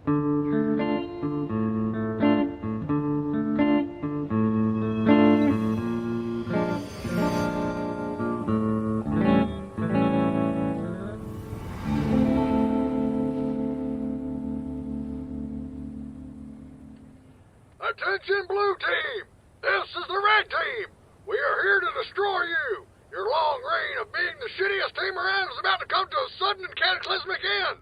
Attention, Blue Team! This is the Red Team! We are here to destroy you! Your long reign of being the shittiest team around is about to come to a sudden and cataclysmic end!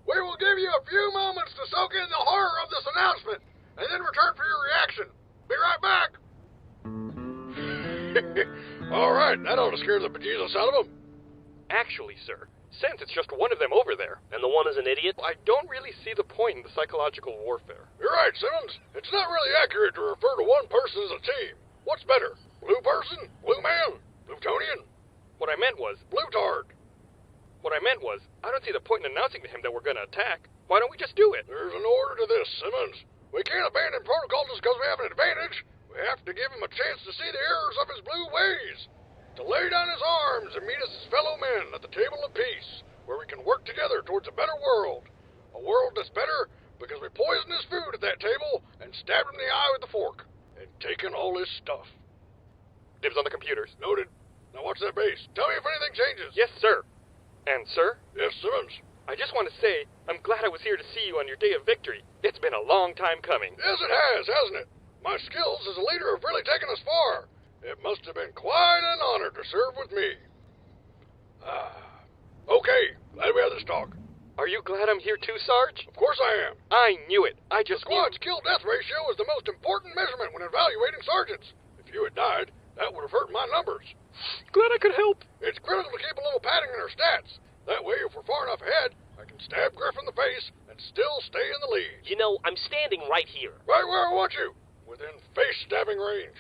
We will give you a few moments to soak in the horror of this announcement, and then return for your reaction. Be right back! Alright, that ought to scare the bejesus out of them. Actually, sir, since it's just one of them over there, and the one is an idiot, I don't really see the point in the psychological warfare. You're right, Simmons. It's not really accurate to refer to one person as a team. What's better? Blue person? Blue man? Plutonian? What I meant was, Blutard. I don't see the point in announcing to him that we're gonna attack. Why don't we just do it? There's an order to this, Simmons. We can't abandon protocol just because we have an advantage. We have to give him a chance to see the errors of his blue ways. To lay down his arms and meet us as fellow men at the table of peace, where we can work together towards a better world. A world that's better because we poisoned his food at that table and stabbed him in the eye with the fork and taken all his stuff. Dibs on the computers. Noted. Now watch that base. Tell me if anything changes. Yes, sir. And, sir? Yes, Simmons. I just want to say, I'm glad I was here to see you on your day of victory. It's been a long time coming. Yes, it has, hasn't it? My skills as a leader have really taken us far. It must have been quite an honor to serve with me. Okay, glad we had this talk. Are you glad I'm here too, Sarge? Of course I am. I knew it. I The just squad's kill-death ratio is the most important measurement when evaluating sergeants. If you had died, that would have hurt my numbers. Glad I could help. It's critical to keep a little padding in our stats. That way, if we're far enough ahead, I can stab Griff in the face and still stay in the lead. You know, I'm standing right here. Right where I want you, within face-stabbing range.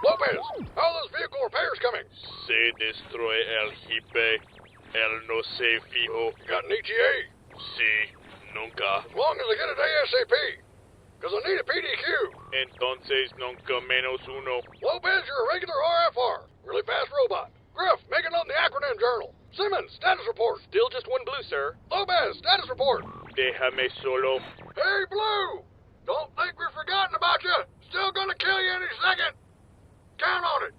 Lopez, how are those vehicle repairs coming? Se destroy el hipe, el no se fijo. Got an ETA? Si, nunca. As long as I get it ASAP. Because I need a PDQ. Entonces nunca menos uno. Lopez, you're a regular RFR. Really fast robot. Griff, make a note in the acronym journal. Simmons, status report. Still just one blue, sir. Lopez, status report. Déjame solo. Hey, Blue! Don't think we've forgotten about you. Still gonna kill you any second. Count on it.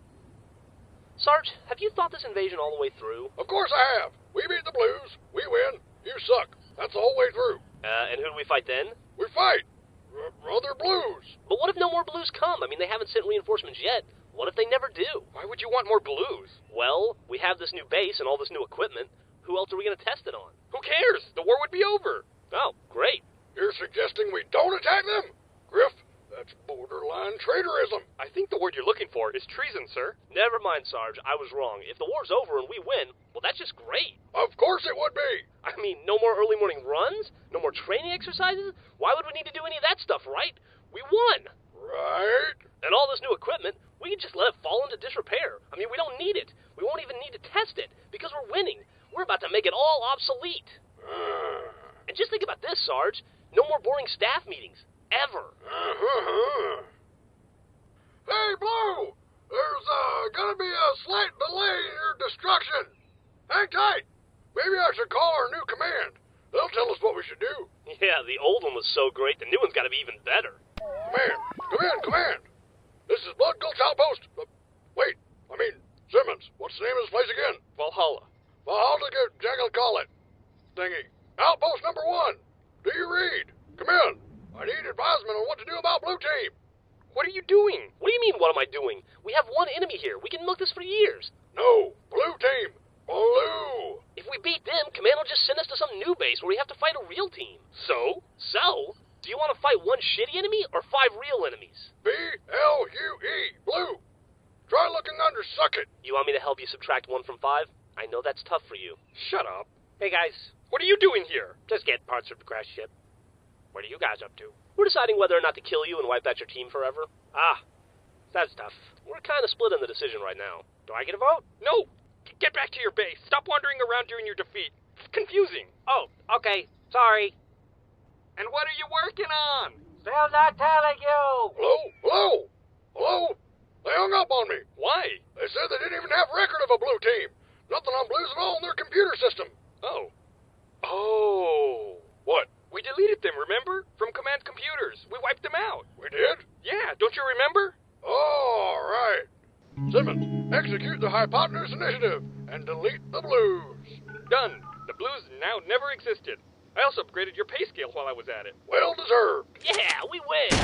Sarge, have you thought this invasion all the way through? Of course I have. We beat the Blues. We win. You suck. That's the whole way through. And who do we fight then? We fight. Other Blues. But what if no more Blues come? I mean, they haven't sent reinforcements yet. What if they never do? Why would you want more blues? Well, we have this new base and all this new equipment. Who else are we going to test it on? Who cares? The war would be over. Oh, great. You're suggesting we don't attack them? Griff, that's borderline traitorism. I think the word you're looking for is treason, sir. Never mind, Sarge. I was wrong. If the war's over and we win, well, that's just great. Of course it would be. I mean, no more early morning runs? No more training exercises? Why would we need to do any of that stuff, right? We won. Right. And all this new equipment, we can just let it fall into disrepair. I mean, we don't need it. We won't even need to test it because we're winning. We're about to make it all obsolete. And just think about this, Sarge. No more boring staff meetings. Ever. Hey, Blue! There's gonna be a slight delay in your destruction. Hang tight. Maybe I should call our new command. They'll tell us what we should do. Yeah, the old one was so great, the new one's got to be even better. Command! This is Blood Gulch Outpost. Wait, I mean, Simmons. What's the name of this place again? Valhalla. Valhalla, Jangle call it. Thingy. Outpost number 1. Do you read? Come in. I need advisement on what to do about Blue Team. What are you doing? What do you mean, what am I doing? We have one enemy here. We can milk this for years. No, Blue Team. Blue. If we beat them, Command will just send us to some new base where we have to fight a real team. So? So? Do you want to fight one shitty enemy or 5 real enemies? B-L-U-E. Blue. Try looking under Suck It. You want me to help you subtract 1 from 5? I know that's tough for you. Shut up. Hey, guys. What are you doing here? Just get parts of the crash ship. What are you guys up to? We're deciding whether or not to kill you and wipe out your team forever. Ah, that's tough. We're kind of split on the decision right now. Do I get a vote? No! Get back to your base. Stop wandering around during your defeat. It's confusing. Oh, okay. Sorry. And what are you working on? Still not telling you! Hello? They hung up on me. Why? They said they didn't even have record of a Blue Team. Nothing on Blues at all in their computer system. Oh. What? We deleted them, remember? took them out. We did? Yeah, don't you remember? All right. Simmons, execute the hypotenuse initiative and delete the blues. Done. The blues now never existed. I also upgraded your pay scale while I was at it. Well deserved. Yeah, we win!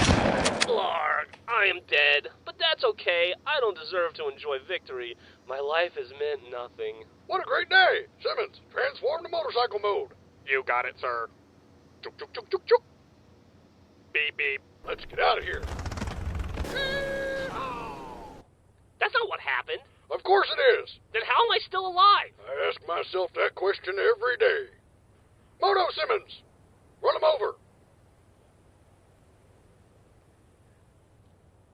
Blarg, I am dead, but that's okay. I don't deserve to enjoy victory. My life has meant nothing. What a great day. Simmons, transform to motorcycle mode. You got it, sir. Chook, chook, chook, chook, chook. Beep, beep. Let's get out of here. That's not what happened. Of course it is. Then how am I still alive? I ask myself that question every day. Moto Simmons, run him over.